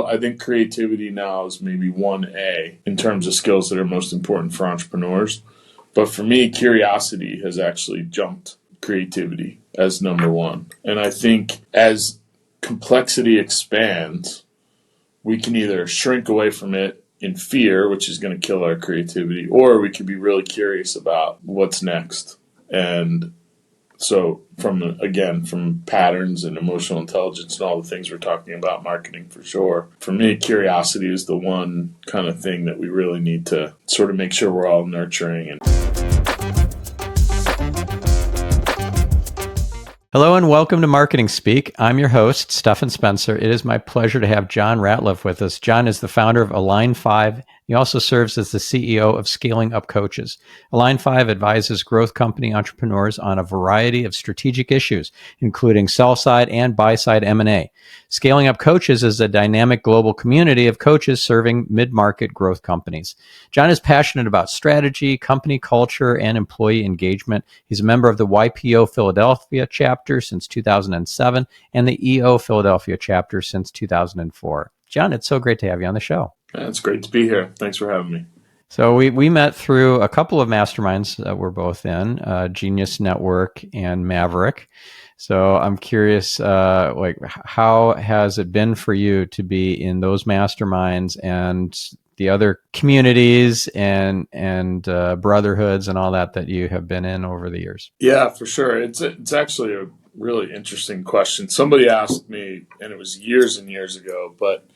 I think creativity now is maybe 1A in terms of skills that are most important for entrepreneurs. But for me, curiosity has actually jumped creativity as number one. And I think as complexity expands, we can either shrink away from it in fear, which is going to kill our creativity, or we could be really curious about what's next. And so from patterns and emotional intelligence and all the things we're talking about, marketing for sure. For me, curiosity is the one kind of thing that we really need to sort of make sure we're all nurturing. Hello and welcome to Marketing Speak. I'm your host, Stephan Spencer. It is my pleasure to have John Ratliff with us. John is the founder of Align 5. He also serves as the CEO of Scaling Up Coaches. Align 5 advises growth company entrepreneurs on a variety of strategic issues, including sell-side and buy-side M&A. Scaling Up Coaches is a dynamic global community of coaches serving mid-market growth companies. John is passionate about strategy, company culture, and employee engagement. He's a member of the YPO Philadelphia chapter since 2007 and the EO Philadelphia chapter since 2004. John, it's so great to have you on the show. It's great to be here. Thanks for having me. So we met through a couple of masterminds that we're both in, Genius Network and Maverick. So I'm curious, how has it been for you to be in those masterminds and the other communities and brotherhoods and all that you have been in over the years? Yeah, for sure. It's actually a really interesting question. Somebody asked me, and it was years and years ago, but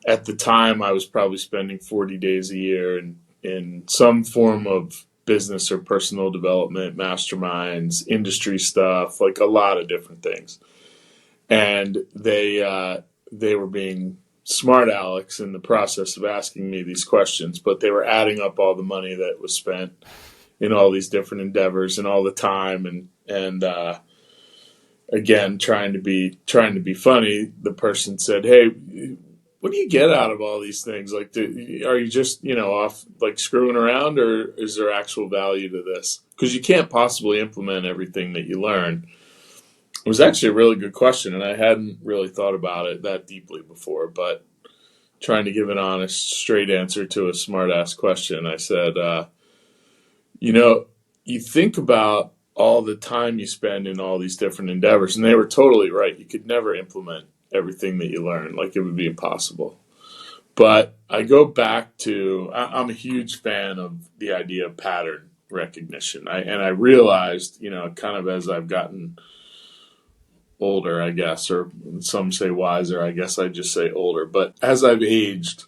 at the time I was probably spending 40 days a year in some form of business or personal development, masterminds, industry stuff, like a lot of different things. And they were being smart Alex in the process of asking me these questions, but they were adding up all the money that was spent in all these different endeavors and all the time and again, trying to be funny. The person said, "Hey, what do you get out of all these things? Like, are you just, off like screwing around, or is there actual value to this? Because you can't possibly implement everything that you learn." It was actually a really good question, and I hadn't really thought about it that deeply before, but trying to give an honest, straight answer to a smart-ass question, I said, you think about all the time you spend in all these different endeavors, and they were totally right. You could never implement everything that you learn. Like, it would be impossible. But I go back to, I'm a huge fan of the idea of pattern recognition. I realized, kind of as I've gotten older, I guess, or some say wiser, I guess I just say older. But as I've aged,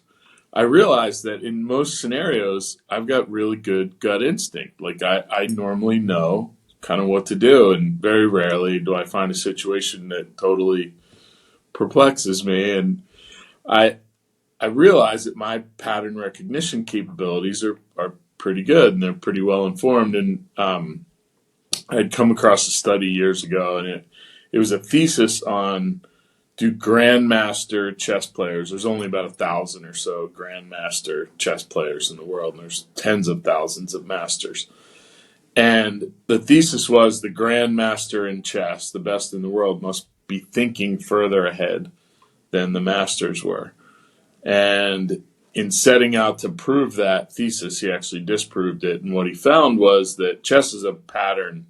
I realized that in most scenarios, I've got really good gut instinct. Like, I normally know kind of what to do, and very rarely do I find a situation that totally perplexes me. And I realize that my pattern recognition capabilities are pretty good, and they're pretty well informed. And I had come across a study years ago, and it was a thesis on, do grandmaster chess players, there's only about 1,000 or so grandmaster chess players in the world, and there's tens of thousands of masters. And the thesis was the grandmaster in chess, the best in the world, must be thinking further ahead than the masters were. And in setting out to prove that thesis, he actually disproved it. And what he found was that chess is a pattern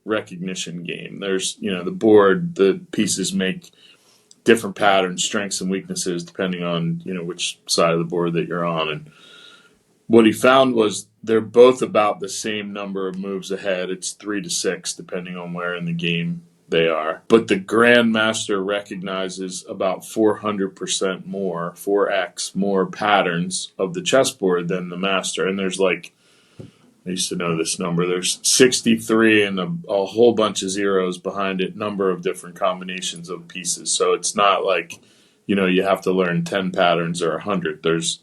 recognition game. There's, the board, the pieces make different patterns, strengths and weaknesses, depending on, which side of the board that you're on. And what he found was they're both about the same number of moves ahead. It's 3 to 6, depending on where in the game they are. But the grandmaster recognizes about 400% more, 4x more patterns of the chessboard than the master. And there's I used to know this number, there's 63 and a whole bunch of zeros behind it, number of different combinations of pieces. So it's not like, you have to learn 10 patterns or 100. There's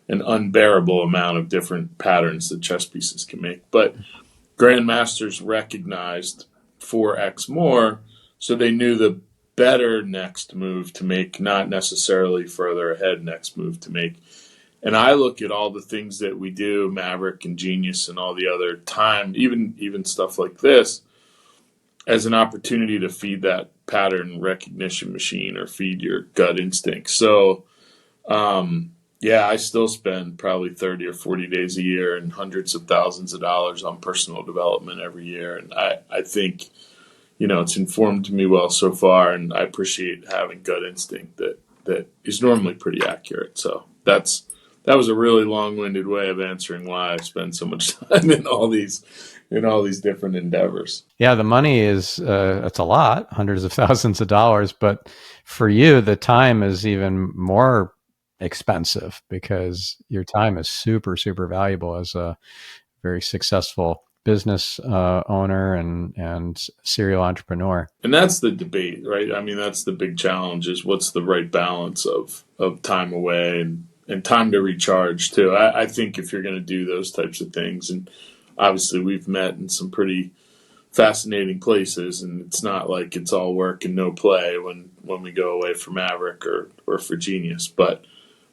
an unbearable amount of different patterns that chess pieces can make. But grandmasters recognized 4x more, so they knew the better next move to make, not necessarily further ahead next move to make. And I look at all the things that we do, Maverick and Genius and all the other time, even stuff like this, as an opportunity to feed that pattern recognition machine or feed your gut instinct. So, yeah, I still spend probably 30 or 40 days a year and hundreds of thousands of dollars on personal development every year. And I think, it's informed me well so far, and I appreciate having gut instinct that is normally pretty accurate. So that was a really long-winded way of answering why I spend so much time in all these different endeavors. Yeah, the money is it's a lot, hundreds of thousands of dollars, but for you, the time is even more expensive because your time is super, super valuable as a very successful business owner and serial entrepreneur. And that's the debate, right? I mean, that's the big challenge: is what's the right balance of time away and time to recharge too. I think if you're going to do those types of things, and obviously we've met in some pretty fascinating places, and it's not like it's all work and no play when we go away for Maverick or for Genius. But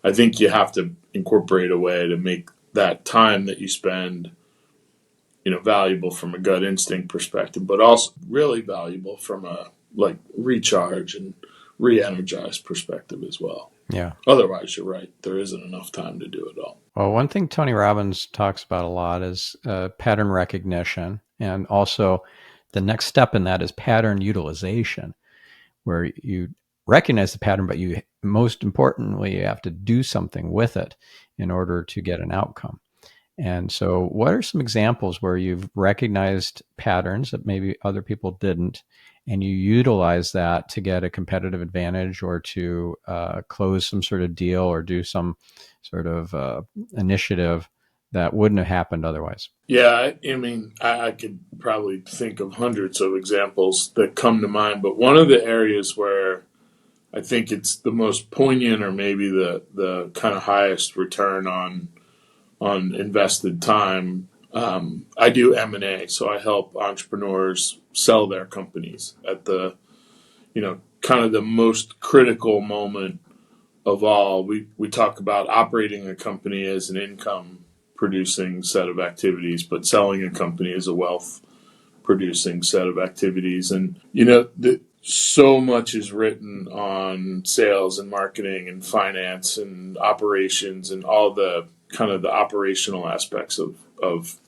I think you have to incorporate a way to make that time that you spend, valuable from a gut instinct perspective, but also really valuable from a recharge and re-energize perspective as well. Yeah. Otherwise, you're right. There isn't enough time to do it all. Well, one thing Tony Robbins talks about a lot is pattern recognition. And also the next step in that is pattern utilization, where you recognize the pattern, but you most importantly, you have to do something with it in order to get an outcome. And so what are some examples where you've recognized patterns that maybe other people didn't, and you utilize that to get a competitive advantage or to close some sort of deal or do some sort of initiative that wouldn't have happened otherwise? Yeah, I mean, I could probably think of hundreds of examples that come to mind, but one of the areas where I think it's the most poignant, or maybe the kind of highest return on invested time, I do M&A, so I help entrepreneurs sell their companies at the kind of the most critical moment of all. We talk about operating a company as an income producing set of activities, but selling a company as a wealth producing set of activities. And so much is written on sales and marketing and finance and operations and all the kind of the operational aspects of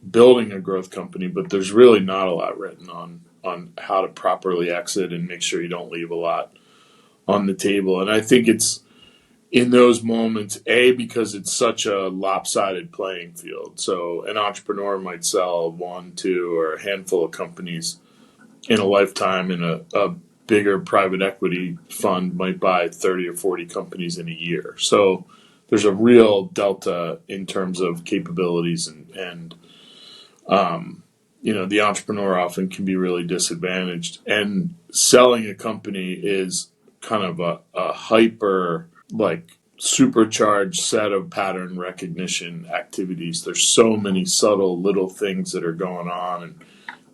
building a growth company, but there's really not a lot written on how to properly exit and make sure you don't leave a lot on the table. And I think it's in those moments, because it's such a lopsided playing field. So an entrepreneur might sell one, two, or a handful of companies in a lifetime, and a bigger private equity fund might buy 30 or 40 companies in a year. So there's a real delta in terms of capabilities, and the entrepreneur often can be really disadvantaged. And selling a company is kind of a hyper, supercharged set of pattern recognition activities. There's so many subtle little things that are going on, and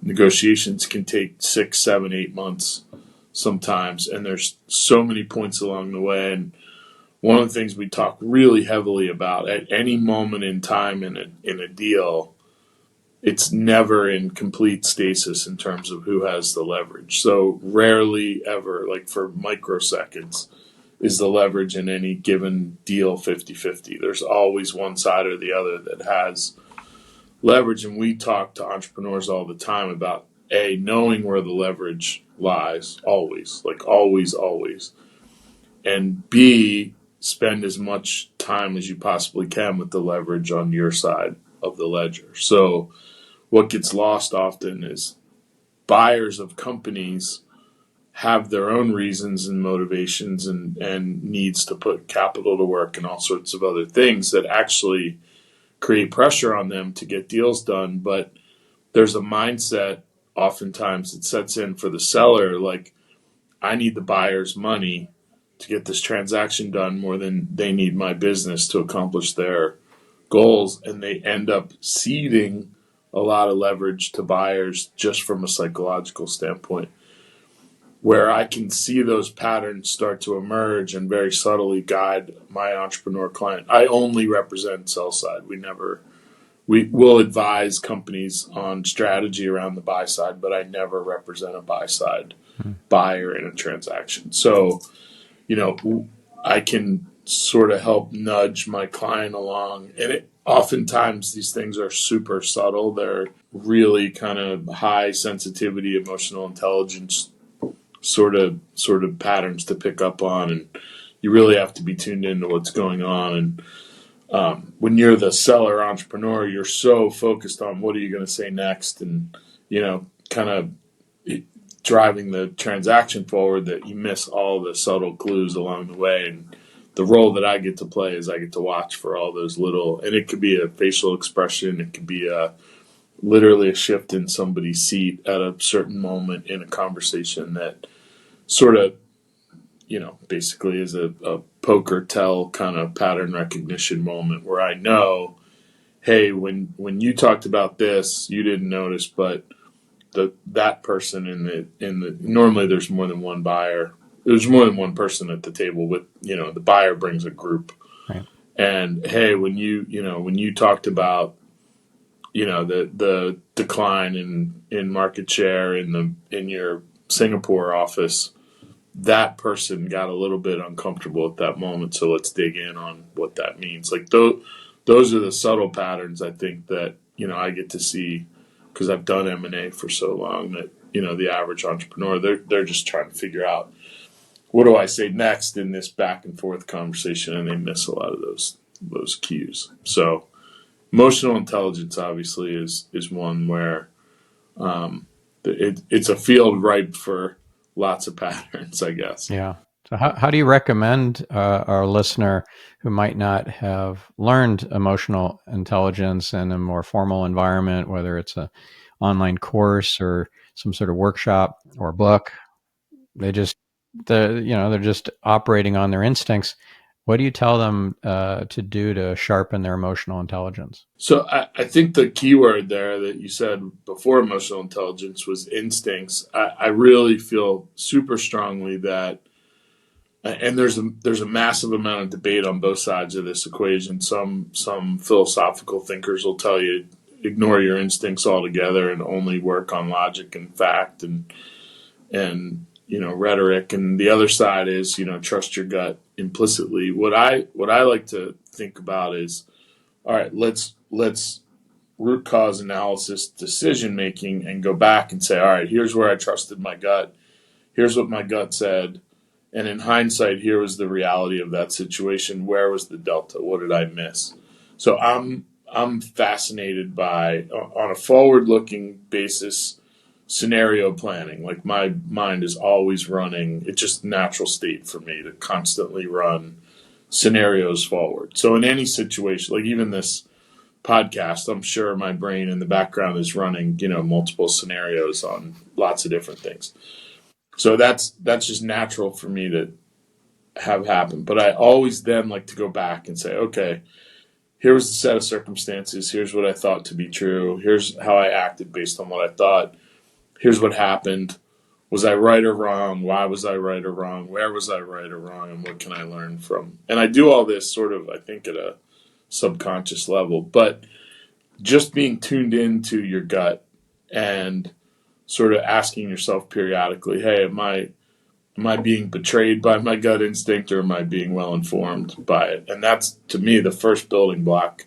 negotiations can take 6, 7, 8 months sometimes, and there's so many points along the way. And one of the things we talk really heavily about at any moment in time in a deal, it's never in complete stasis in terms of who has the leverage. So rarely ever, for microseconds, is the leverage in any given deal 50-50. There's always one side or the other that has leverage. And we talk to entrepreneurs all the time about knowing where the leverage lies, always, always. And B, spend as much time as you possibly can with the leverage on your side of the ledger. So what gets lost often is buyers of companies have their own reasons and motivations and needs to put capital to work and all sorts of other things that actually create pressure on them to get deals done. But there's a mindset oftentimes that sets in for the seller, I need the buyer's money to get this transaction done more than they need my business to accomplish their goals. And they end up ceding a lot of leverage to buyers just from a psychological standpoint, where I can see those patterns start to emerge and very subtly guide my entrepreneur client. I only represent sell side. We never we will advise companies on strategy around the buy side, but I never represent a buy side buyer in a transaction. So, I can sort of help nudge my client along. And oftentimes these things are super subtle. They're really kind of high sensitivity, emotional intelligence sort of patterns to pick up on. And you really have to be tuned into what's going on. And when you're the seller entrepreneur, you're so focused on what are you going to say next, and kind of driving the transaction forward that you miss all the subtle clues along the way. And the role that I get to play is I get to watch for all those little, and it could be a facial expression, it could be literally a shift in somebody's seat at a certain moment in a conversation that sort of basically is a poker tell kind of pattern recognition moment where I know, hey, when you talked about this, you didn't notice, but that person in the normally there's more than one buyer. There's more than one person at the table with the buyer brings a group. Right. And hey, when you talked about the decline in market share in your Singapore office, that person got a little bit uncomfortable at that moment. So let's dig in on what that means. Like those are the subtle patterns I think that I get to see because I've done M&A for so long that the average entrepreneur they're just trying to figure out what do I say next in this back and forth conversation, and they miss a lot of those cues. So emotional intelligence obviously is one where it's a field ripe for lots of patterns, I guess. Yeah. So how do you recommend our listener who might not have learned emotional intelligence in a more formal environment, whether it's an online course or some sort of workshop or book, they're just operating on their instincts. What do you tell them to do to sharpen their emotional intelligence? So I think the key word there that you said before emotional intelligence was instincts. I really feel super strongly that, and there's a massive amount of debate on both sides of this equation. Some philosophical thinkers will tell you ignore your instincts altogether and only work on logic and fact and rhetoric. And the other side is trust your gut implicitly. What I like to think about is, all right, let's root cause analysis decision making and go back and say, all right, here's where I trusted my gut. Here's what my gut said. And in hindsight, here was the reality of that situation. Where was the delta? What did I miss? So I'm fascinated by, on a forward-looking basis, scenario planning. Like my mind is always running. It's just natural state for me to constantly run scenarios forward. So in any situation, like even this podcast, I'm sure my brain in the background is running, multiple scenarios on lots of different things. So that's just natural for me to have happen. But I always then like to go back and say, okay, here was the set of circumstances. Here's what I thought to be true. Here's how I acted based on what I thought. Here's what happened. Was I right or wrong? Why was I right or wrong? Where was I right or wrong? And what can I learn from? And I do all this sort of, I think, at a subconscious level. But just being tuned into your gut and sort of asking yourself periodically, hey, am I being betrayed by my gut instinct, or am I being well informed by it? And that's, to me, the first building block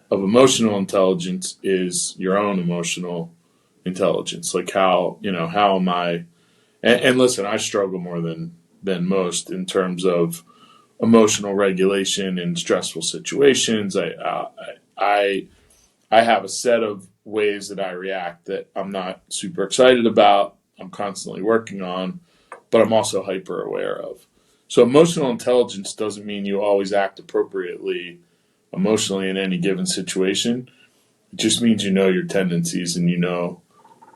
of emotional intelligence is your own emotional intelligence. Like how am I? And listen, I struggle more than most in terms of emotional regulation in stressful situations. I have a set of ways that I react that I'm not super excited about. I'm constantly working on, but I'm also hyper aware of. So emotional intelligence doesn't mean you always act appropriately emotionally in any given situation. It just means you know your tendencies and you know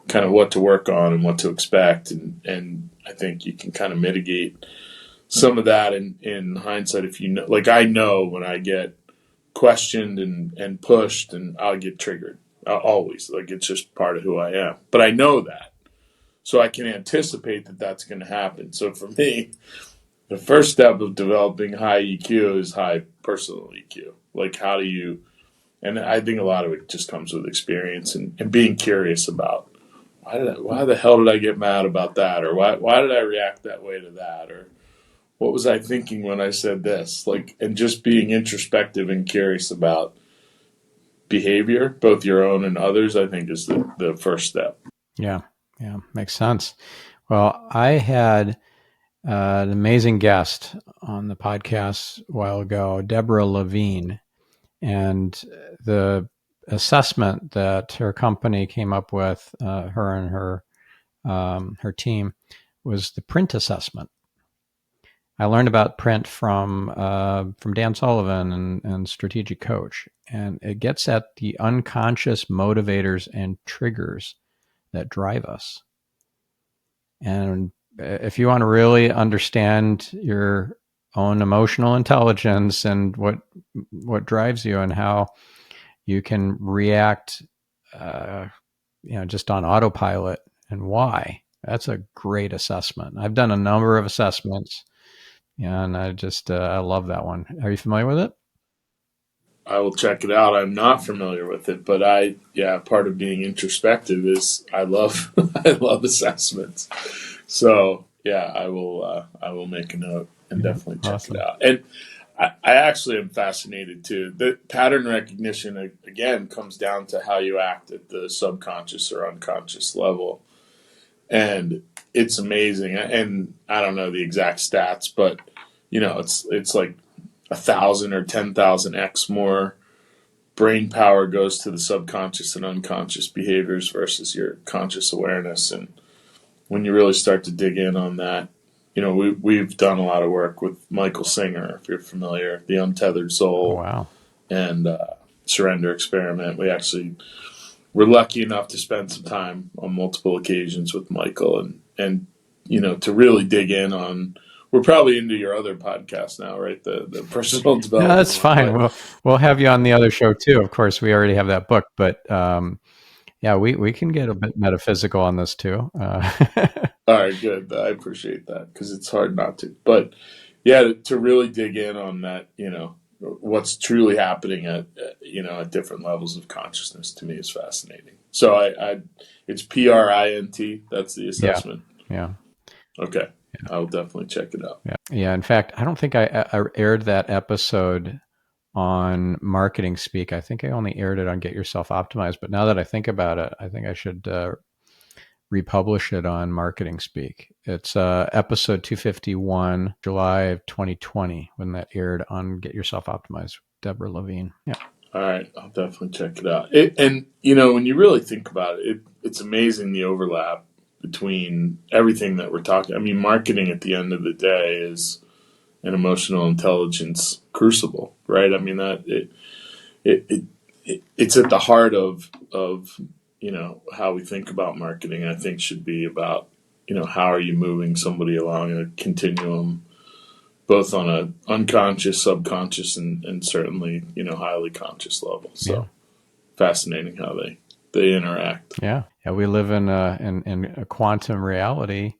kind of what to work on and what to expect. And I think you can kind of mitigate some of that in hindsight if you know. Like I know when I get questioned and pushed, and I'll get triggered. Always. Like it's just part of who I am. But I know that. So I can anticipate that that's going to happen. So for me, the first step of developing high EQ is high personal EQ. Like how do you And I think a lot of it just comes with experience and being curious about why the hell did I get mad about that, or why did I react that way to that, or what was I thinking when I said this? Like, and just being introspective and curious about behavior, both your own and others, I think is the first step. Yeah. Yeah. Makes sense. Well, I had an amazing guest on the podcast a while ago, Deborah Levine, and the assessment that her company came up with, her and her team, was the print assessment. I learned about print from Dan Sullivan and Strategic Coach, and it gets at the unconscious motivators and triggers that drive us. And if you want to really understand your own emotional intelligence and what drives you and how you can react, just on autopilot and why, that's a great assessment. I've done a number of assessments, and I love that one. Are you familiar with it? I will check it out. I'm not familiar with it, but part of being introspective is I love I love assessments. So yeah, I will make a note and definitely check Awesome. it out. And I actually am fascinated too. The pattern recognition again comes down to how you act at the subconscious or unconscious level, and it's amazing. And I don't know the exact stats, but it's like 1,000 or 10,000x more brain power goes to the subconscious and unconscious behaviors versus your conscious awareness. And when you really start to dig in on that, we've done a lot of work with Michael Singer, if you're familiar, the Untethered Soul, Wow. and Surrender Experiment. We're lucky enough to spend some time on multiple occasions with Michael and to really dig in on. We're probably into your other podcast now, right? The personal development. No, that's fine. We'll have you on the other show too. Of course, we already have that book, but we can get a bit metaphysical on this too. All right, good. I appreciate that because it's hard not to. But yeah, to really dig in on that, what's truly happening at different levels of consciousness, to me is fascinating. So it's PRINT. That's the assessment. Yeah. Okay. I'll definitely check it out. Yeah. In fact, I don't think I aired that episode on Marketing Speak. I think I only aired it on Get Yourself Optimized. But now that I think about it, I think I should republish it on Marketing Speak. It's episode 251, July of 2020, when that aired on Get Yourself Optimized. Deborah Levine. Yeah. All right. I'll definitely check it out. And when you really think about it, it's amazing the overlap between everything that we're talking. I mean, marketing at the end of the day is an emotional intelligence crucible, right? I mean, that it's at the heart of how we think about marketing. I think should be about how are you moving somebody along a continuum, both on a unconscious, subconscious, and certainly highly conscious level. So fascinating how they interact. Yeah. We live in a quantum reality.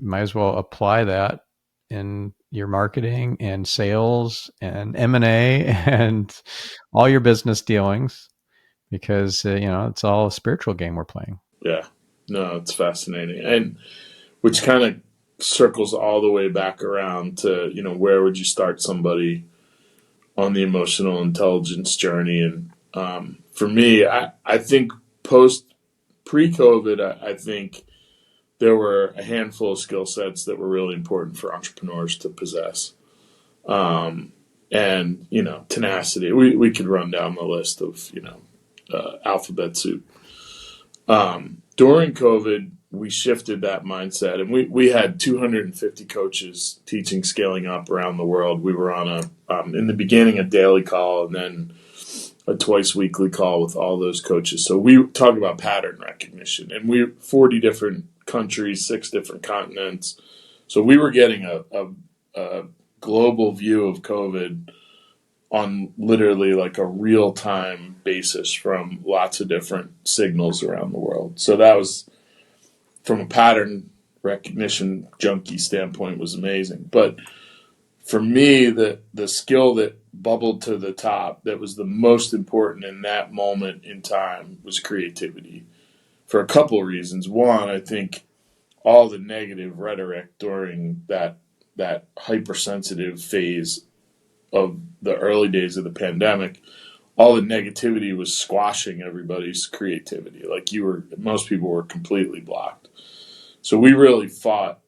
Might as well apply that in your marketing and sales and M&A and all your business dealings, because it's all a spiritual game we're playing. Yeah, no, it's fascinating, and which kind of circles all the way back around to where would you start somebody on the emotional intelligence journey. And for me, I think pre-COVID, I think there were a handful of skill sets that were really important for entrepreneurs to possess. And, tenacity. We could run down the list of, alphabet soup. During COVID, we shifted that mindset, and we had 250 coaches teaching scaling up around the world. We were on in the beginning, a daily call, and then a twice weekly call with all those coaches. So we talk about pattern recognition, and 40 different countries, 6 different continents. So we were getting a global view of COVID on literally like a real-time basis from lots of different signals around the world. So that was, from a pattern recognition junkie standpoint, was amazing. But for me, the skill that bubbled to the top that was the most important in that moment in time was creativity for a couple of reasons. One, I think all the negative rhetoric during that hypersensitive phase of the early days of the pandemic, all the negativity was squashing everybody's creativity. Like most people were completely blocked. So we really fought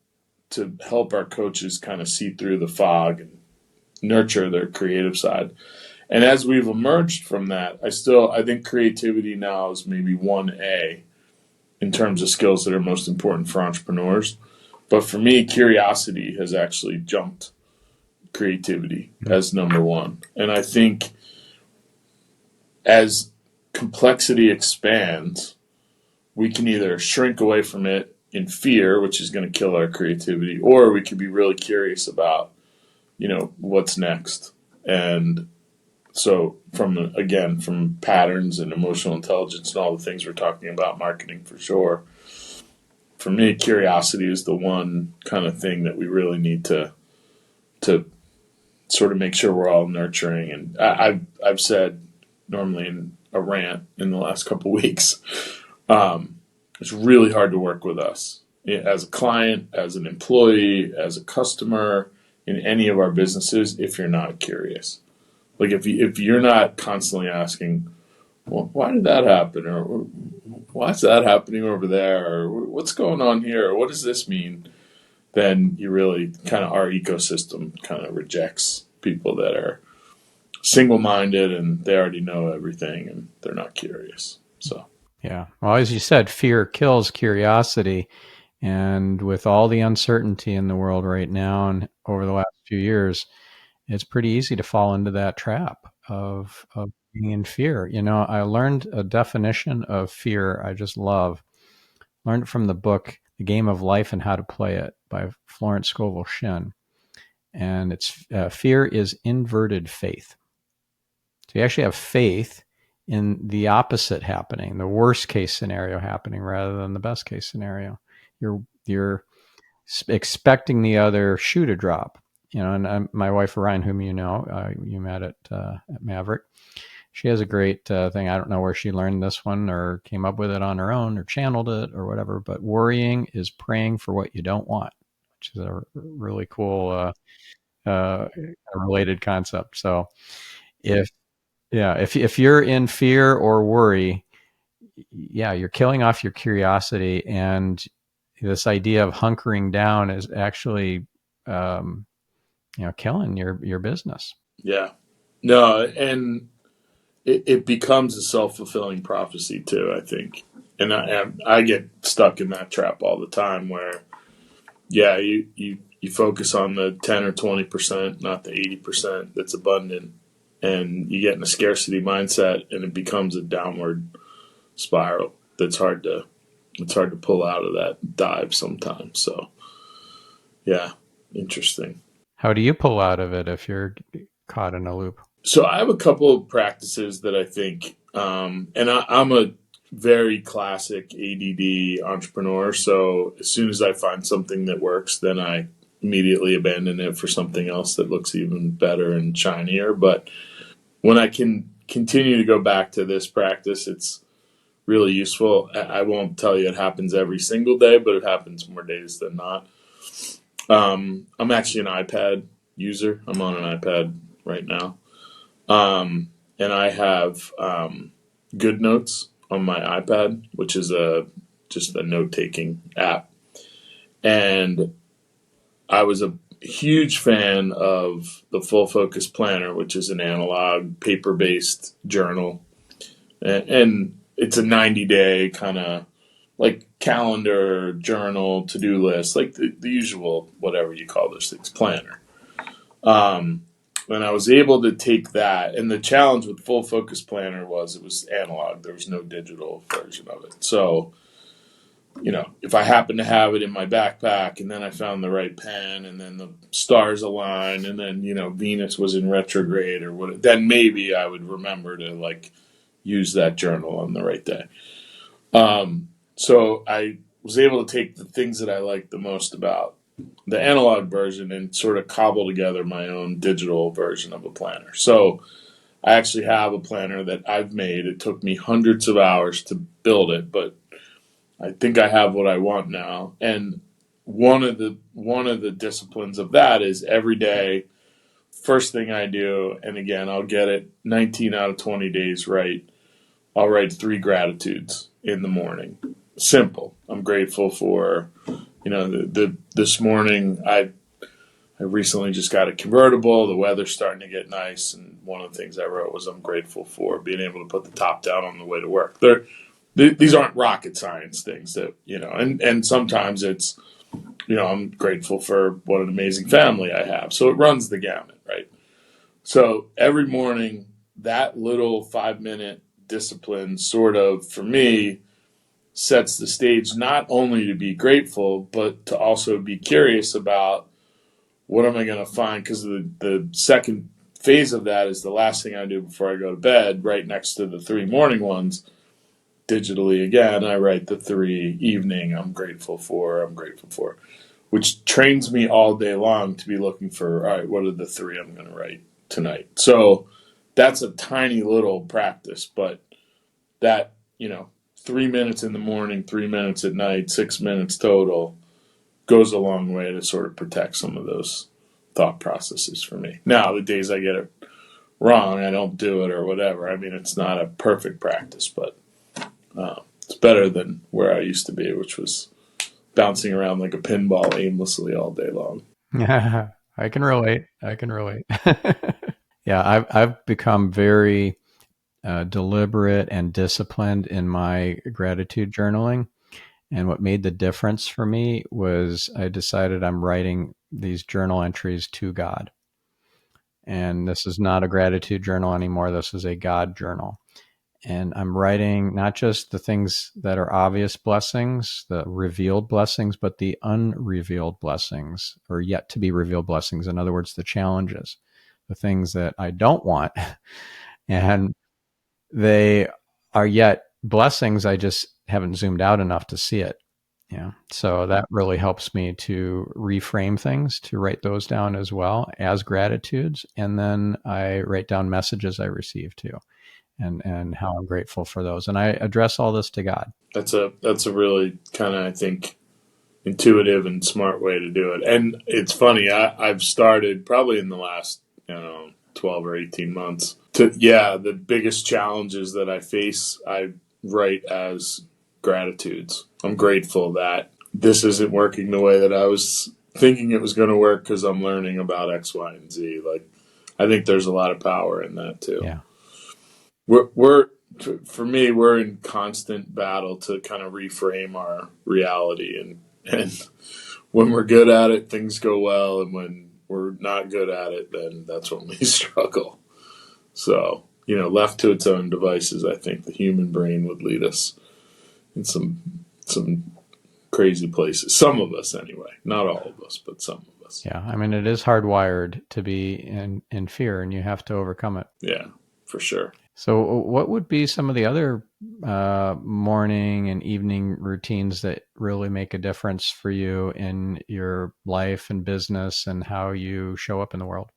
to help our coaches kind of see through the fog and nurture their creative side. And as we've emerged from that, I think creativity now is maybe 1A in terms of skills that are most important for entrepreneurs. But for me, curiosity has actually jumped creativity as number one. And I think as complexity expands, we can either shrink away from it in fear, which is going to kill our creativity, or we could be really curious about, what's next. And so from patterns and emotional intelligence and all the things we're talking about, marketing for sure, for me, curiosity is the one kind of thing that we really need to sort of make sure we're all nurturing. And I've said normally in a rant in the last couple of weeks, it's really hard to work with us as a client, as an employee, as a customer in any of our businesses if you're not curious. Like if you're not constantly asking, well, why did that happen, or why is that happening over there, or what's going on here, or what does this mean, then you really kind of our ecosystem kind of rejects people that are single-minded and they already know everything and they're not curious. So yeah, well, as you said, fear kills curiosity. And with all the uncertainty in the world right now and over the last few years, it's pretty easy to fall into that trap of being in fear. I learned a definition of fear I just love. Learned it from the book The Game of Life and How to Play It by Florence Scovel Shinn. And it's fear is inverted faith. So you actually have faith in the opposite happening, the worst case scenario happening rather than the best case scenario. You're expecting the other shoe to drop. And my wife Ryan, whom you met at Maverick, she has a great thing. I don't know where she learned this one or came up with it on her own or channeled it or whatever. But worrying is praying for what you don't want, which is a really cool related concept. So if you're in fear or worry, you're killing off your curiosity, and this idea of hunkering down is actually killing your business. Yeah. No, and it becomes a self-fulfilling prophecy too, I think. And I get stuck in that trap all the time where, you focus on the 10 or 20%, not the 80% that's abundant, and you get in a scarcity mindset and it becomes a downward spiral that's hard to pull out of that dive sometimes. So, yeah, interesting. How do you pull out of it if you're caught in a loop? So I have a couple of practices that I think, and I'm a very classic ADD entrepreneur. So as soon as I find something that works, then I immediately abandon it for something else that looks even better and shinier. But when I can continue to go back to this practice, it's really useful. I won't tell you it happens every single day, but it happens more days than not. I'm actually an iPad user. I'm on an iPad right now. And I have Good Notes on my iPad, which is just a note-taking app. And I was a huge fan of the Full Focus Planner, which is an analog, paper-based journal. And it's a 90-day kind of like calendar, journal, to-do list, like the usual, whatever you call those things, planner. And I was able to take that, and the challenge with Full Focus Planner was it was analog. There was no digital version of it. So, if I happened to have it in my backpack and then I found the right pen and then the stars aligned and then, Venus was in retrograde or what, then maybe I would remember to use that journal on the right day. So I was able to take the things that I liked the most about the analog version and sort of cobble together my own digital version of a planner. So I actually have a planner that I've made. It took me hundreds of hours to build it, but I think I have what I want now. And one of the disciplines of that is every day, first thing I do, and again, I'll get it 19 out of 20 days right. I'll write 3 gratitudes in the morning. Simple. I'm grateful for, this morning I recently just got a convertible. The weather's starting to get nice, and one of the things I wrote was I'm grateful for being able to put the top down on the way to work. These aren't rocket science things that, and sometimes it's, I'm grateful for what an amazing family I have. So it runs the gamut, right? So every morning, that little 5-minute discipline sort of, for me, sets the stage not only to be grateful, but to also be curious about what am I going to find? Because the second phase of that is the last thing I do before I go to bed, right next to the 3 morning ones. Digitally, again, I write the 3 evening I'm grateful for, which trains me all day long to be looking for, all right, what are the 3 I'm going to write tonight? So that's a tiny little practice, but that, 3 minutes in the morning, 3 minutes at night, 6 minutes total goes a long way to sort of protect some of those thought processes for me. Now, the days I get it wrong, I don't do it or whatever. I mean, it's not a perfect practice, but it's better than where I used to be, which was bouncing around like a pinball aimlessly all day long. I can relate. I can relate. Yeah, I've become very deliberate and disciplined in my gratitude journaling. And what made the difference for me was I decided I'm writing these journal entries to God. And this is not a gratitude journal anymore. This is a God journal. And I'm writing not just the things that are obvious blessings, the revealed blessings, but the unrevealed blessings or yet to be revealed blessings. In other words, the challenges, the things that I don't want. And they are yet blessings. I just haven't zoomed out enough to see it. Yeah. So that really helps me to reframe things, to write those down as well as gratitudes. And then I write down messages I receive too, and how I'm grateful for those. And I address all this to God. That's a really kind of, I think, intuitive and smart way to do it. And it's funny, I've started probably in the last, 12 or 18 months the biggest challenges that I face, I write as gratitudes. I'm grateful that this isn't working the way that I was thinking it was going to work because I'm learning about X, Y, and Z. Like, I think there's a lot of power in that too. Yeah. We're for me, we're in constant battle to kind of reframe our reality, and when we're good at it, things go well, and when we're not good at it, then that's when we struggle. So, left to its own devices, I think the human brain would lead us in some crazy places. Some of us, anyway. Not all of us, but some of us. Yeah. I mean, it is hardwired to be in fear, and you have to overcome it. Yeah, for sure. So, what would be some of the other morning and evening routines that really make a difference for you in your life and business and how you show up in the world?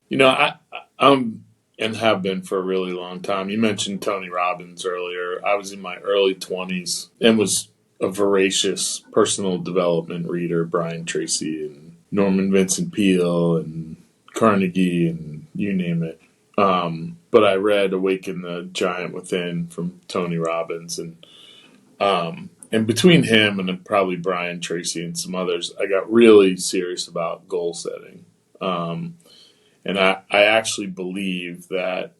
I'm and have been for a really long time. You mentioned Tony Robbins earlier. I was in my early 20s and was a voracious personal development reader, Brian Tracy and Norman Vincent Peale and Carnegie and you name it. But I read Awaken the Giant Within from Tony Robbins, and between him and probably Brian Tracy and some others, I got really serious about goal setting. And I actually believe that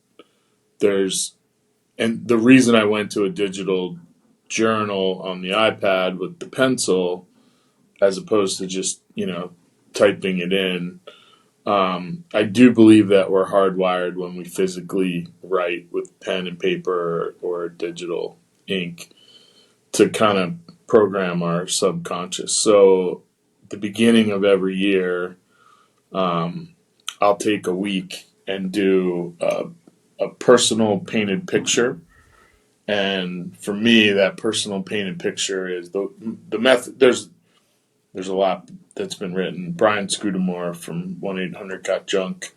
and the reason I went to a digital journal on the iPad with the pencil as opposed to just, typing it in, I do believe that we're hardwired when we physically write with pen and paper or digital ink to kind of program our subconscious. So at the beginning of every year, I'll take a week and do a personal painted picture. And for me, that personal painted picture is the method. There's a lot that's been written. Brian Scudamore from 1-800-GOT-JUNK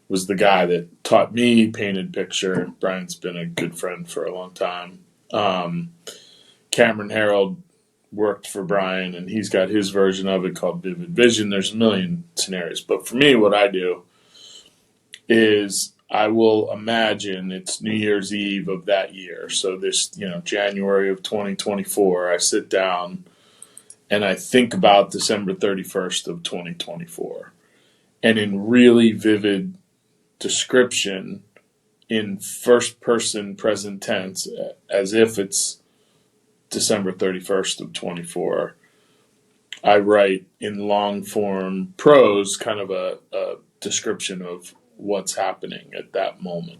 was the guy that taught me painted picture. Brian's been a good friend for a long time. Cameron Harold worked for Brian, and he's got his version of it called Vivid Vision. There's a million scenarios. But for me, what I do is I will imagine it's New Year's Eve of that year. So this, January of 2024, I sit down and I think about December 31st of 2024. And in really vivid description, in first person present tense, as if it's December 31st of 24, I write in long form prose kind of a description of what's happening at that moment.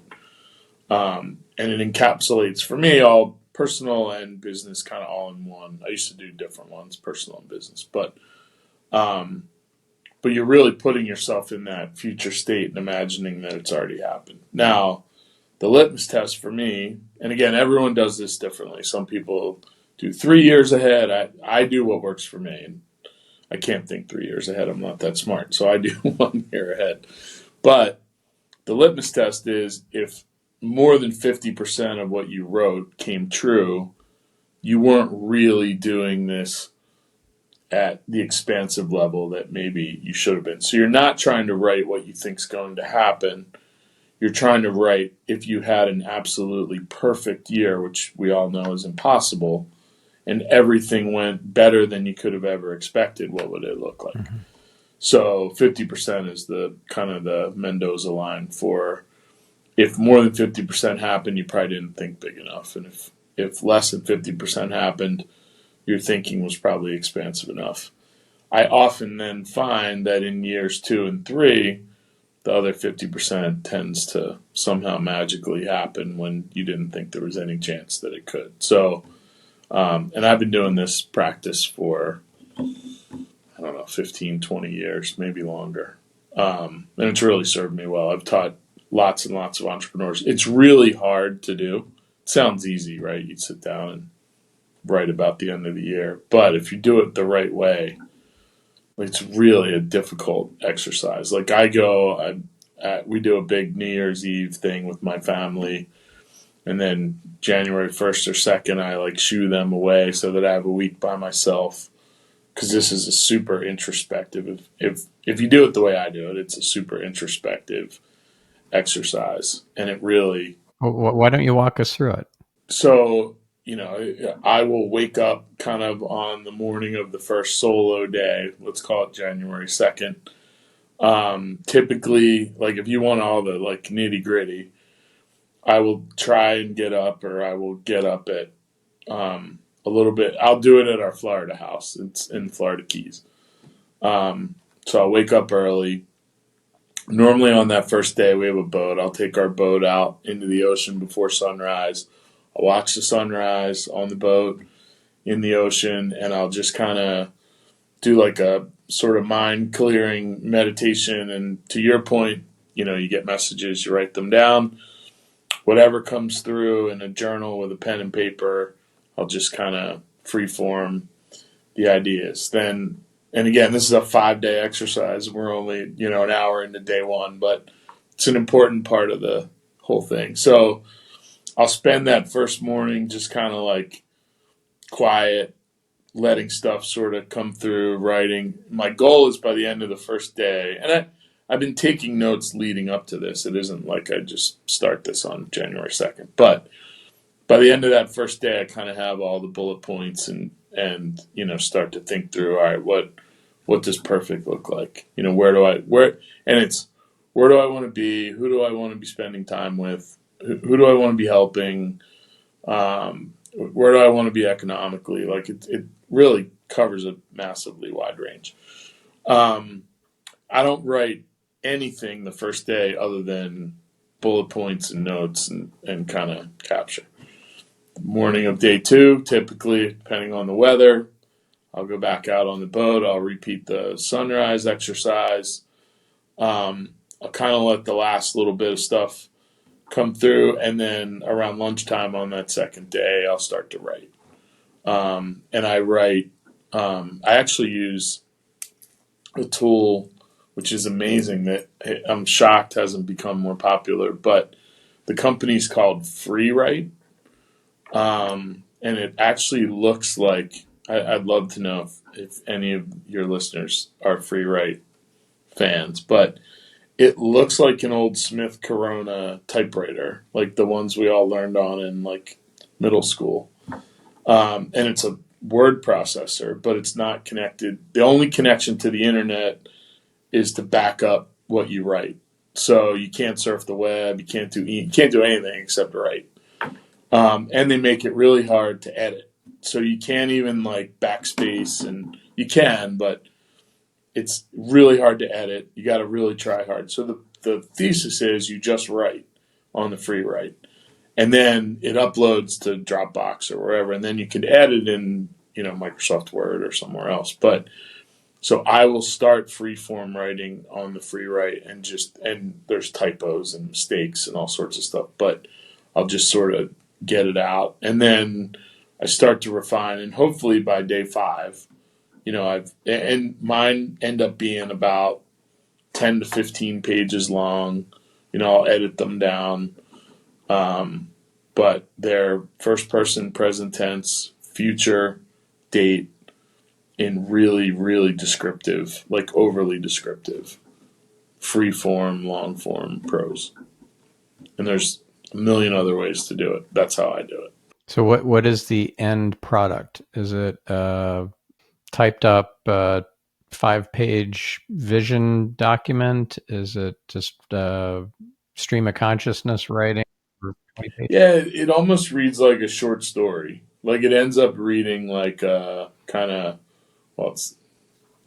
And it encapsulates for me all personal and business kind of all in one. I used to do different ones, personal and business, but you're really putting yourself in that future state and imagining that it's already happened. Now, the litmus test for me, and again, everyone does this differently. Some people do 3 years ahead. I do what works for me. And I can't think 3 years ahead. I'm not that smart. So I do 1 year ahead. But the litmus test is if more than 50% of what you wrote came true, you weren't really doing this at the expansive level that maybe you should have been. So you're not trying to write what you think is going to happen. You're trying to write if you had an absolutely perfect year, which we all know is impossible, and everything went better than you could have ever expected, what would it look like? Mm-hmm. So 50% is the kind of the Mendoza line for if more than 50% happened, you probably didn't think big enough. And if less than 50% happened, your thinking was probably expansive enough. I often then find that in years 2 and 3, the other 50% tends to somehow magically happen when you didn't think there was any chance that it could. So, and I've been doing this practice for, 15, 20 years, maybe longer. And it's really served me well. I've taught lots and lots of entrepreneurs. It's really hard to do. It sounds easy, right? You'd sit down and write about the end of the year. But if you do it the right way, it's really a difficult exercise. Like we do a big New Year's Eve thing with my family. And then January 1st or 2nd, I shoo them away so that I have a week by myself. Because this is a super introspective. If you do it the way I do it, it's a super introspective exercise, and it really. Why don't you walk us through it? So I will wake up kind of on the morning of the first solo day. Let's call it January 2nd. Typically, if you want all the nitty gritty, I will try and get up, or I will get up at a little bit. I'll do it at our Florida house. It's in Florida Keys. So I'll wake up early. Normally on that first day, we have a boat. I'll take our boat out into the ocean before sunrise. I'll watch the sunrise on the boat in the ocean, and I'll just kind of do a sort of mind clearing meditation. And to your point, you get messages, you write them down. Whatever comes through in a journal with a pen and paper, I'll just kind of freeform the ideas. Then, and again, this is a 5-day exercise. We're only, an hour into day 1, but it's an important part of the whole thing. So I'll spend that first morning just kind of quiet, letting stuff sort of come through, writing. My goal is by the end of the first day, and I've been taking notes leading up to this. It isn't like I just start this on January 2nd, but by the end of that first day, I kind of have all the bullet points and start to think through, all right, what does perfect look like? Where do I want to be? Who do I want to be spending time with? Who do I want to be helping? Where do I want to be economically? It really covers a massively wide range. I don't write anything the first day other than bullet points and notes and kind of capture. Morning of day 2, typically, depending on the weather, I'll go back out on the boat. I'll repeat the sunrise exercise. I'll kind of let the last little bit of stuff come through, and then around lunchtime on that second day, I'll start to write. And I write I actually use a tool which is amazing that I'm shocked hasn't become more popular, but the company's called FreeWrite. And it actually looks like, I'd love to know if any of your listeners are FreeWrite fans, but it looks like an old Smith Corona typewriter, like the ones we all learned on in like middle school. And it's a word processor, but it's not connected. The only connection to the internet is to back up what you write. So you can't surf the web, you can't do anything except write. And they make it really hard to edit. So you can't even like backspace, and you can, but it's really hard to edit. You got to really try hard. So the thesis is you just write on the free write, and then it uploads to Dropbox or wherever, and then you can edit in Microsoft Word or somewhere else. But so I will start free form writing on the free write, and there's typos and mistakes and all sorts of stuff, but I'll just sort of get it out, and then I start to refine, and hopefully by day 5, and mine end up being about 10 to 15 pages long. I'll edit them down, but they're first person, present tense, future, date, in really, really descriptive, like overly descriptive, free form, long form prose. And there's a million other ways to do it. That's how I do it. So what is the end product? Is it typed up 5-page vision document? Is it just stream of consciousness writing for 20 pages? Yeah, it almost reads like a short story. Like it ends up reading like a kind of, well, it's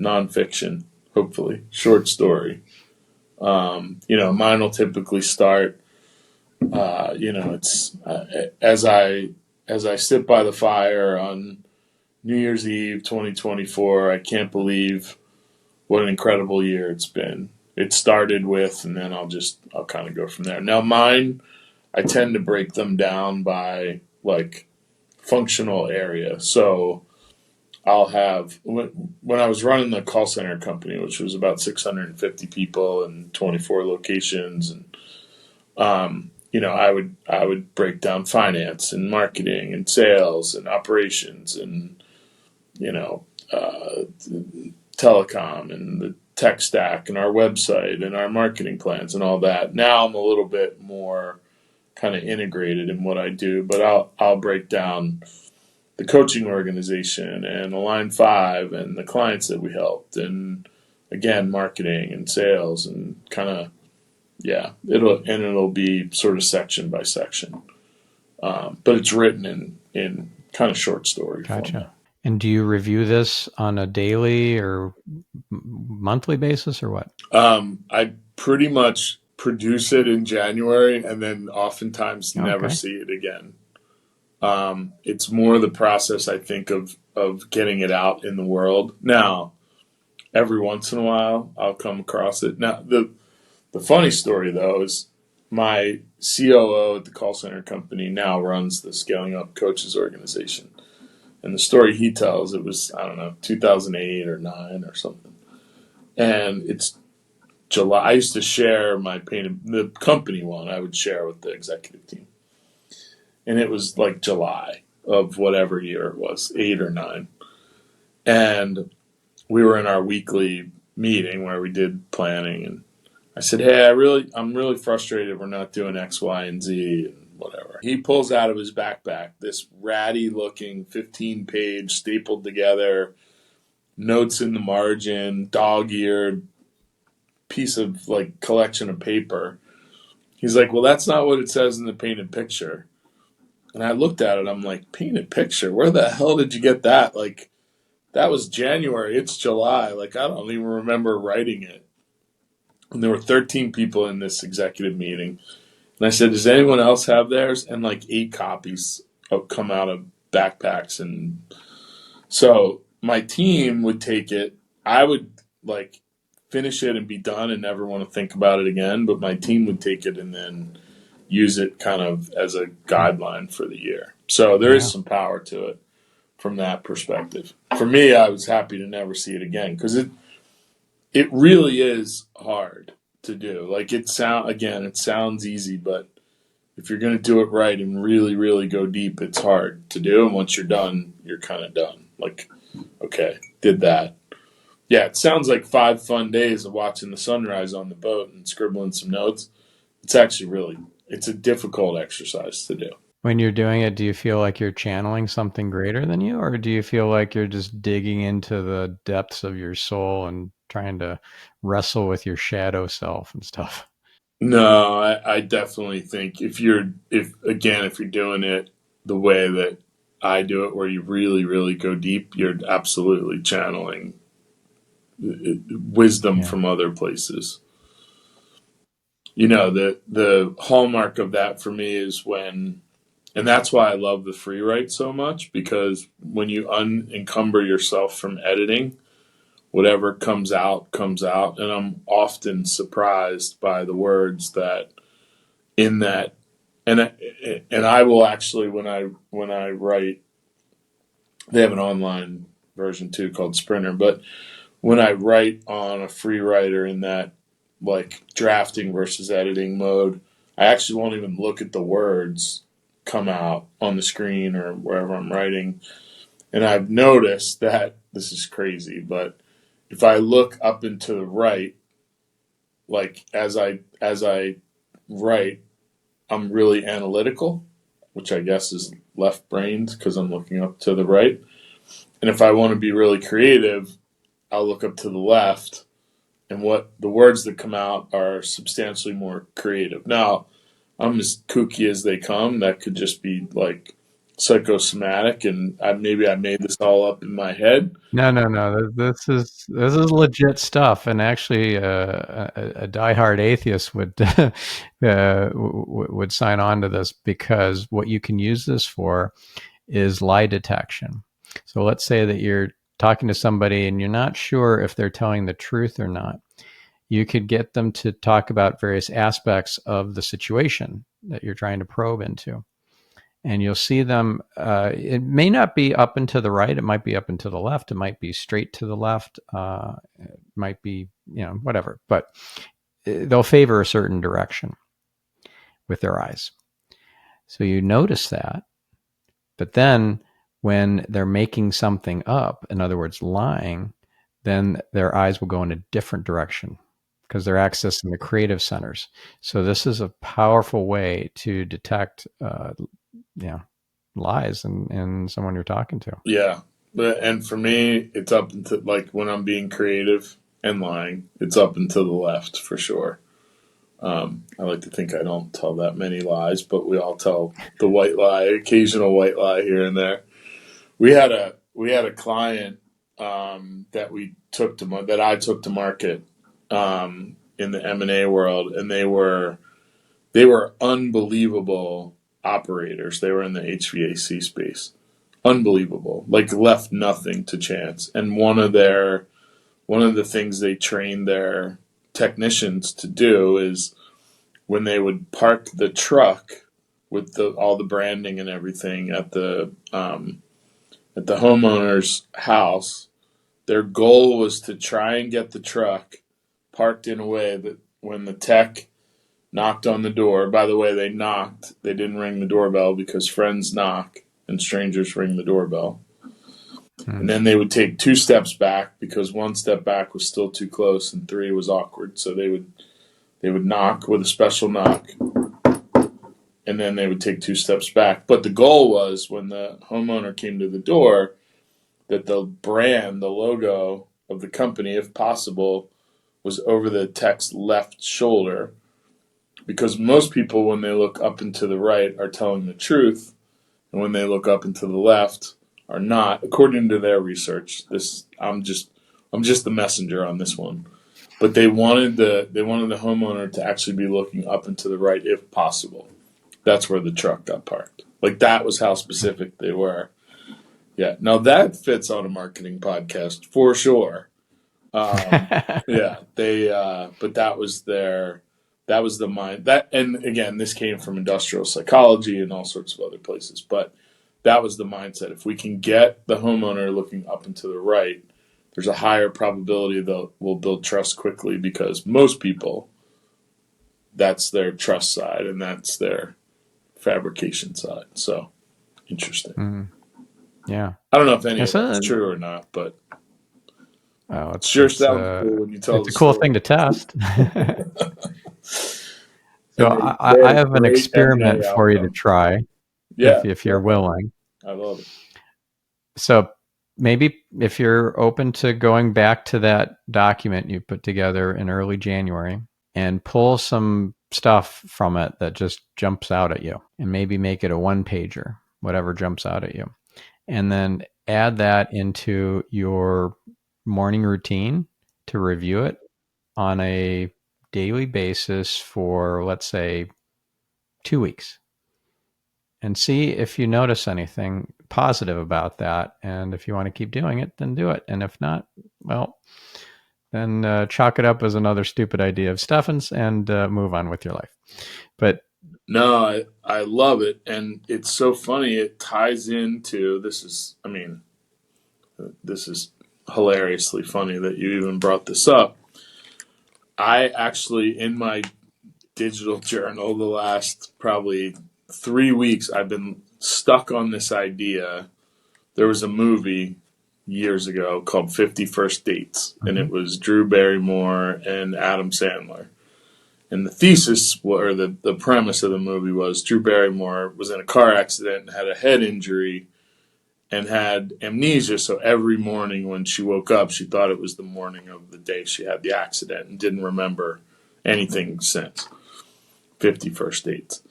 nonfiction, hopefully, short story. Mine will typically start, it's as I sit by the fire on New Year's Eve 2024, I can't believe what an incredible year it's been. It started with, and then I'll kind of go from there. Now mine, I tend to break them down by like functional area. So I'll have, when I was running the call center company, which was about 650 people and 24 locations, and I would break down finance and marketing and sales and operations and telecom and the tech stack and our website and our marketing plans and all that. Now I'm a little bit more kind of integrated in what I do, but I'll break down the coaching organization and Align 5 and the clients that we helped, and again marketing and sales, and kind of it'll be sort of section by section, but it's written in kind of short story Gotcha. format. And do you review this on a daily or monthly basis or what? I pretty much produce it in January and then oftentimes never see it again. It's more the process, I think, of getting it out in the world. Now, every once in a while, I'll come across it. Now, the funny story, though, is my COO at the call center company now runs the Scaling Up Coaches organization. And the story he tells, it was, I don't know, 2008 or 9 or something. And it's July. I used to share the company one, I would share with the executive team. And it was like July of whatever year it was, 8 or 9. And we were in our weekly meeting where we did planning, and I said, "Hey, I'm really frustrated we're not doing X, Y, and Z and whatever." He pulls out of his backpack this ratty looking 15-page stapled together, notes in the margin, dog-eared piece of like collection of paper. He's like, "Well, that's not what it says in the painted picture." And I looked at it, I'm like, "Painted picture? Where the hell did you get that? Like, that was January, it's July. Like, I don't even remember writing it." And there were 13 people in this executive meeting. And I said, "Does anyone else have theirs?" And like 8 copies come out of backpacks. And so my team would take it. I would like finish it and be done and never want to think about it again. But my team would take it and then use it kind of as a guideline for the year. So there is some power to it. from that perspective. For me, I was happy to never see it again because it really is hard to do. Like it sounds easy, but if you're going to do it right and really, really go deep, it's hard to do. And once you're done, you're kind of done. Like, okay, did that. Yeah, it sounds like 5 fun days of watching the sunrise on the boat and scribbling some notes. It's actually it's a difficult exercise to do. When you're doing it, do you feel like you're channeling something greater than you, or do you feel like you're just digging into the depths of your soul and trying to wrestle with your shadow self and stuff? No, I definitely think if you're doing it the way that I do it, where you really, really go deep, you're absolutely channeling wisdom Yeah. from other places. The hallmark of that for me is and that's why I love the free write so much, because when you unencumber yourself from editing, whatever comes out, and I'm often surprised by the words that in that, and I will actually when I write, they have an online version too called Sprinter, but when I write on a free writer in that like drafting versus editing mode, I actually won't even look at the words come out on the screen or wherever I'm writing. And I've noticed that this is crazy, but if I look up and to the right, like as I write, I'm really analytical, which I guess is left brained because I'm looking up to the right. And if I want to be really creative, I'll look up to the left, and what the words that come out are substantially more creative. Now, I'm as kooky as they come. That could just be like psychosomatic, and maybe I made this all up in my head. No. This is legit stuff, and actually, a diehard atheist would would sign on to this, because what you can use this for is lie detection. So let's say that you're talking to somebody and you're not sure if they're telling the truth or not. You could get them to talk about various aspects of the situation that you're trying to probe into. And you'll see them. It may not be up and to the right. It might be up and to the left. It might be straight to the left. It might be, whatever. But they'll favor a certain direction with their eyes. So you notice that. But then when they're making something up, in other words, lying, then their eyes will go in a different direction because they're accessing the creative centers. So this is a powerful way to detect, lies in someone you're talking to. Yeah, and for me, it's up into like when I'm being creative and lying, it's up and to the left for sure. I like to think I don't tell that many lies, but we all tell the white lie, occasional white lie here and there. We had a client that I took to market in the M&A world, and they were unbelievable operators. They were in the HVAC space, unbelievable, like left nothing to chance. And one of the things they trained their technicians to do is when they would park the truck with all the branding and everything at the homeowner's house, their goal was to try and get the truck parked in a way that when the tech knocked on the door, by the way, they didn't ring the doorbell because friends knock and strangers ring the doorbell. Hmm. And then they would take 2 steps back because 1 step back was still too close and 3 was awkward. So they would knock with a special knock, and then they would take 2 steps back. But the goal was when the homeowner came to the door that the brand, the logo of the company, if possible, was over the tech's left shoulder. Because most people, when they look up and to the right, are telling the truth, and when they look up and to the left, are not, according to their research. I'm just the messenger on this one. But they wanted the homeowner to actually be looking up and to the right if possible. That's where the truck got parked. Like that was how specific they were. Yeah. Now that fits on a marketing podcast for sure. Yeah. But that was the mind and again, this came from industrial psychology and all sorts of other places. But that was the mindset. If we can get the homeowner looking up and to the right, there's a higher probability that we'll build trust quickly, because most people, that's their trust side and that's their fabrication side. So interesting. Mm. Yeah. I don't know if any of It's that's a, true or not, but oh, it sure sounds cool when you tell it's the a cool story. thing to test. So And they I had a have an great experiment M&A for you to outcome. try Yeah, if go you're ahead. willing. I love it. So maybe if you're open to going back to that document you put together in early January and pull some stuff from it that just jumps out at you, and maybe make it a one pager, whatever jumps out at you. And then add that into your morning routine to review it on a daily basis for, let's say, 2 weeks, and see if you notice anything positive about that. And if you want to keep doing it, then do it. And if not, well, then chalk it up as another stupid idea of Stephan's and move on with your life. But No, I love it. And it's so funny. It ties into this is, I mean, this is hilariously funny that you even brought this up. I actually, in my digital journal, the last probably 3 weeks, I've been stuck on this idea. There was a movie years ago called 50 First Dates, and it was Drew Barrymore and Adam Sandler. And the thesis, or the premise of the movie was Drew Barrymore was in a car accident and had a head injury and had amnesia. So every morning when she woke up, she thought it was the morning of the day she had the accident and didn't remember anything since. 50 First Dates.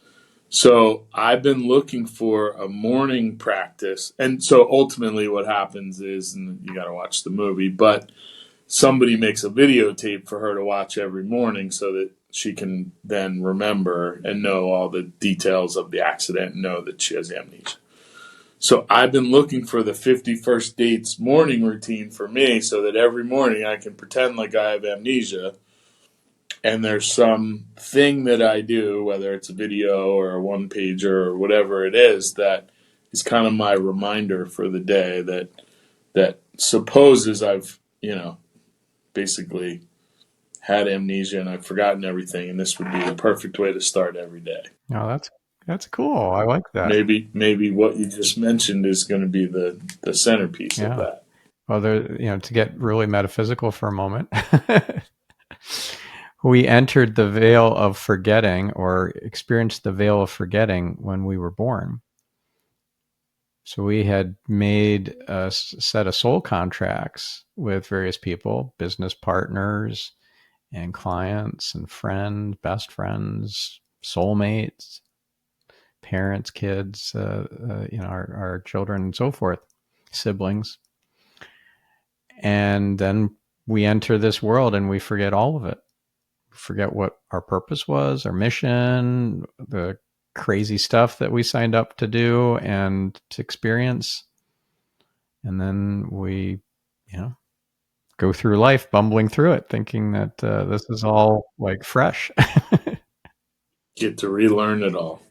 So I've been looking for a morning practice. And so ultimately what happens is, and you got to watch the movie, but somebody makes a videotape for her to watch every morning so that she can then remember and know all the details of the accident and know that she has amnesia. So I've been looking for the 50 First Dates morning routine for me so that every morning I can pretend like I have amnesia, and there's some thing that I do, whether it's a video or a one pager or whatever it is, that is kind of my reminder for the day that supposes I've, basically had amnesia and I've forgotten everything, and this would be the perfect way to start every day. no, that's cool. I like that. Maybe what you just mentioned is going to be the centerpiece of Yeah. that. Well, to get really metaphysical for a moment, we entered the veil of forgetting, or experienced the veil of forgetting, when we were born. So we had made a set of soul contracts with various people, business partners and clients and friends, best friends, soulmates, parents, kids, our children and so forth, siblings. And then we enter this world and we forget all of it. Forget what our purpose was, our mission, the crazy stuff that we signed up to do and to experience. And then we, go through life bumbling through it, thinking that this is all like fresh. Get to relearn it all.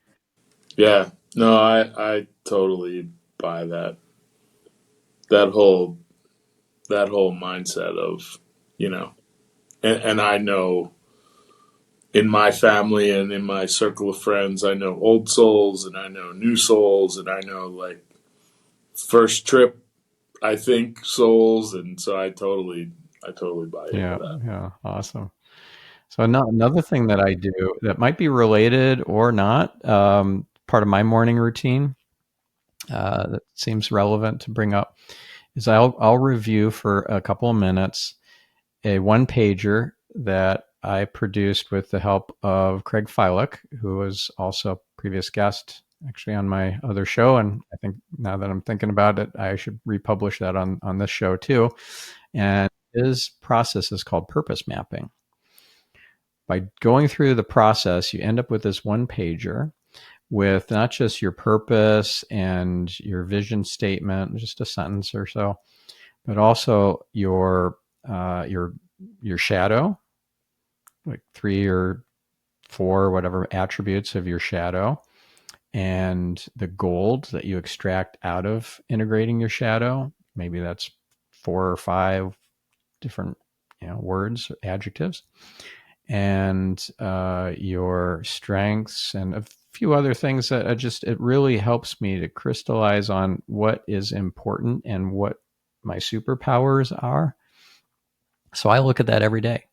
Yeah. No, I totally buy that whole that whole mindset of, you know, and I know in my family and in my circle of friends, I know old souls and I know new souls and I know like first trip, I think, souls, and so I totally buy into Yeah, that. yeah, awesome. So another thing that I do that might be related or not, part of my morning routine that seems relevant to bring up, is I'll review for a couple of minutes a one pager that I produced with the help of Craig Filek, who was also a previous guest actually on my other show. And I think now that I'm thinking about it, I should republish that on this show too. And his process is called purpose mapping. By going through the process, you end up with this one pager with not just your purpose and your vision statement, just a sentence or so, but also your shadow, like 3 or 4, whatever attributes of your shadow, and the gold that you extract out of integrating your shadow. Maybe that's 4 or 5 different words, adjectives, and your strengths and a few other things that it really helps me to crystallize on what is important and what my superpowers are. So I look at that every day,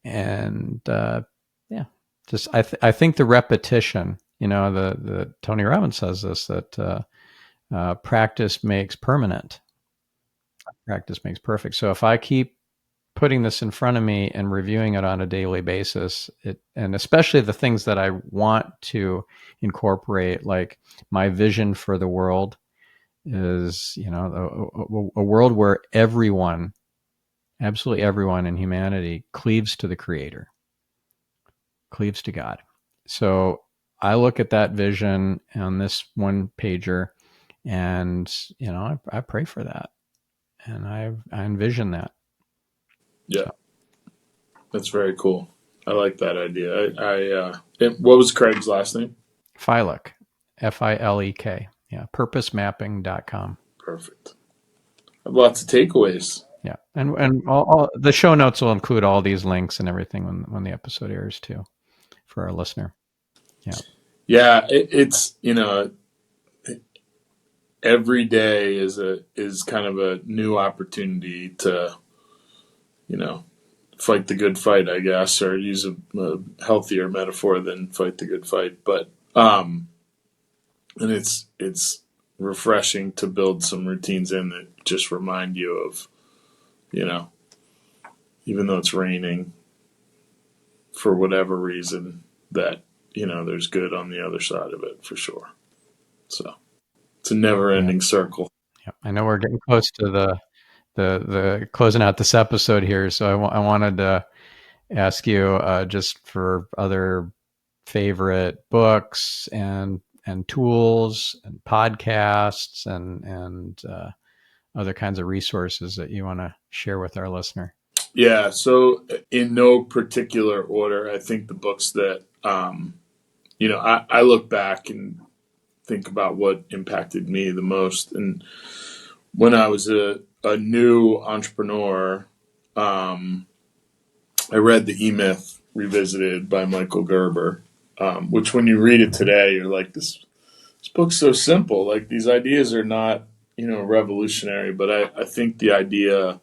and yeah, just I think the repetition. The Tony Robbins says this, that practice makes permanent. Practice makes perfect. So if I keep putting this in front of me and reviewing it on a daily basis, and especially the things that I want to incorporate, like my vision for the world is, a world where everyone, absolutely everyone in humanity, cleaves to the Creator, cleaves to God. So I look at that vision on this one pager, and I pray for that, and I envision that. Yeah, that's very cool. I like that idea. What was Craig's last name? Filek, Filek. Yeah, purposemapping.com. Perfect. Lots of takeaways. Yeah, and all the show notes will include all these links and everything when the episode airs too, for our listener. Yeah, Yeah, it's every day is kind of a new opportunity to fight the good fight, I guess, or use a healthier metaphor than fight the good fight. But and it's refreshing to build some routines in that just remind you of, even though it's raining, for whatever reason, that there's good on the other side of it for sure. So it's a never-ending circle. yeah. I know we're getting close to the closing out this episode here, so I wanted to ask you just for other favorite books and tools and podcasts and other kinds of resources that you want to share with our listener. Yeah. So in no particular order, I think the books that I look back and think about what impacted me the most. And when I was a new entrepreneur, I read The E-Myth Revisited by Michael Gerber, which when you read it today, you're like, this book's so simple. Like, these ideas are not, revolutionary, but I think the idea,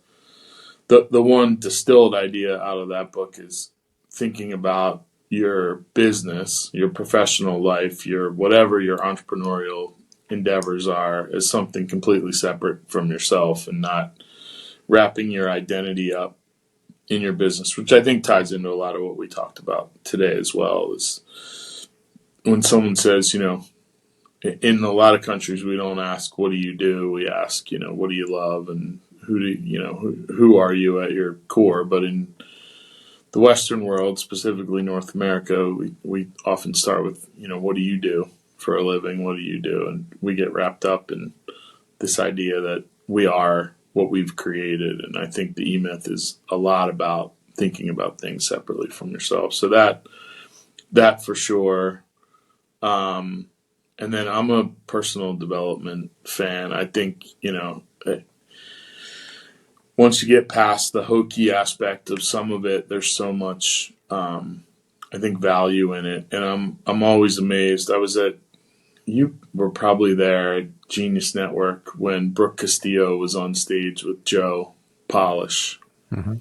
the one distilled idea out of that book is thinking about your business, your professional life, your whatever your entrepreneurial endeavors are, as something completely separate from yourself, and not wrapping your identity up in your business, which I think ties into a lot of what we talked about today as well. Is when someone says, in a lot of countries, we don't ask, what do you do? We ask, what do you love? And who are you at your core? But in the Western world, specifically North America, we often start with, what do you do for a living? What do you do? And we get wrapped up in this idea that we are what we've created. And I think the E-Myth is a lot about thinking about things separately from yourself. So that for sure. And then I'm a personal development fan. I think, once you get past the hokey aspect of some of it, there's so much, I think, value in it. And I'm always amazed. You were probably there at Genius Network when Brooke Castillo was on stage with Joe Polish. Mm-hmm.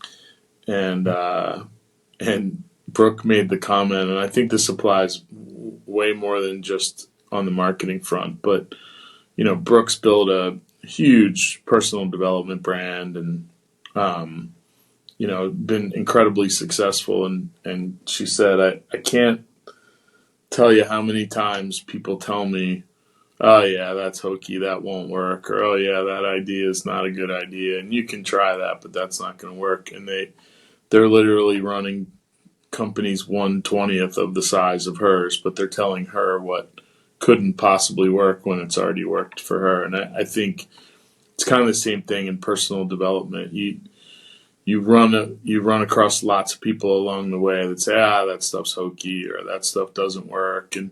And Brooke made the comment, and I think this applies way more than just on the marketing front, but Brooke's built a huge personal development brand, and been incredibly successful. And she said, I can't tell you how many times people tell me, oh yeah, that's hokey, that won't work, or oh yeah, that idea is not a good idea, and you can try that, but that's not going to work. And they're literally running companies 1/20th of the size of hers, but they're telling her what couldn't possibly work when it's already worked for her. And I think it's kind of the same thing in personal development. You run across lots of people along the way that say, that stuff's hokey, or that stuff doesn't work. And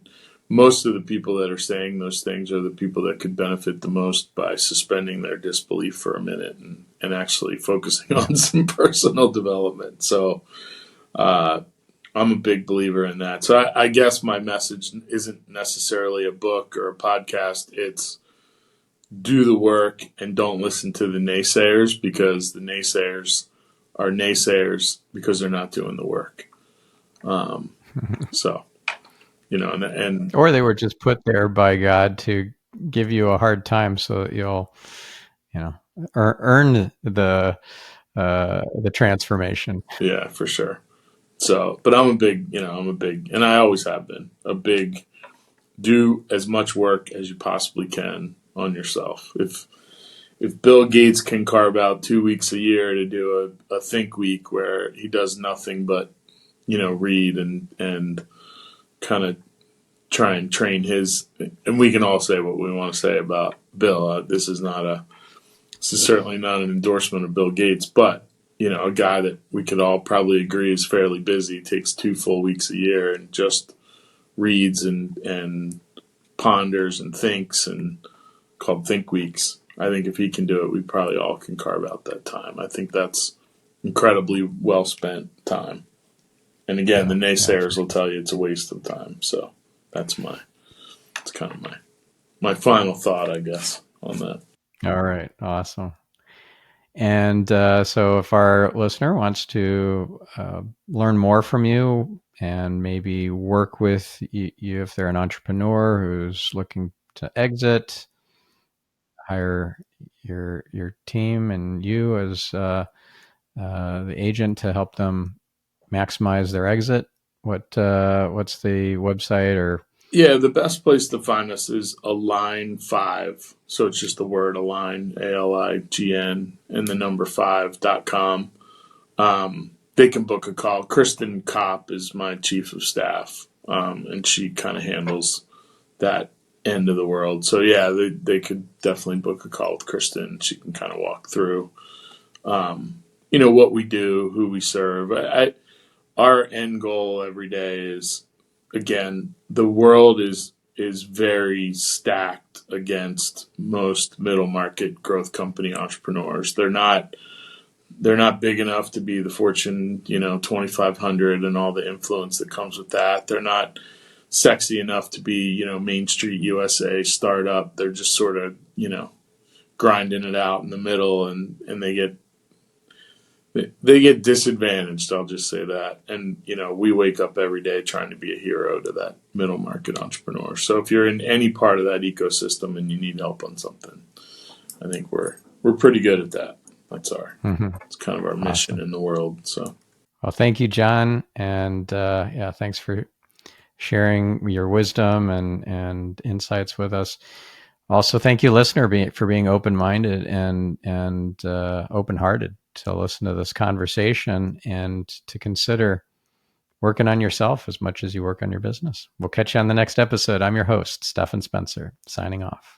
most of the people that are saying those things are the people that could benefit the most by suspending their disbelief for a minute and actually focusing on some personal development. So I'm a big believer in that. So I guess my message isn't necessarily a book or a podcast. It's do the work and don't listen to the naysayers, because the naysayers are naysayers because they're not doing the work. So, and or they were just put there by God to give you a hard time so that you'll, earn the transformation. yeah, for sure. So, but I'm a big, and I always have been a big, do as much work as you possibly can on yourself. If Bill Gates can carve out 2 weeks a year to do a think week where he does nothing but, read and kind of try and train his, and we can all say what we want to say about Bill. This is certainly not an endorsement of Bill Gates, but a guy that we could all probably agree is fairly busy, takes 2 full weeks a year and just reads and ponders and thinks, and called Think Weeks. I think if he can do it, we probably all can carve out that time. I think that's incredibly well spent time. And again, the naysayers will tell you it's a waste of time. So it's kind of my final thought, I guess, on that. All right. Awesome. And so if our listener wants to learn more from you and maybe work with you, if they're an entrepreneur who's looking to exit, hire your team and you as the agent to help them maximize their exit, what's the website or? Yeah, the best place to find us is Align5. So it's just the word Align, ALIGN, and the number 5.com. They can book a call. Kristen Kopp is my chief of staff, and she kind of handles that end of the world. So yeah, they could definitely book a call with Kristen. She can kind of walk through, what we do, who we serve. Our end goal every day is, again, the world is very stacked against most middle market growth company entrepreneurs. They're not big enough to be the Fortune 2,500 and all the influence that comes with that. They're not sexy enough to be Main Street USA startup. They're just sort of grinding it out in the middle, and they get disadvantaged, I'll just say that. And, we wake up every day trying to be a hero to that middle market entrepreneur. So if you're in any part of that ecosystem and you need help on something, I think we're pretty good at that. That's it's kind of our mission in the world. So, well, thank you, John. And thanks for sharing your wisdom and insights with us. Also, thank you, listener, for being open-minded and open-hearted to listen to this conversation and to consider working on yourself as much as you work on your business. We'll catch you on the next episode. I'm your host, Stephan Spencer, signing off.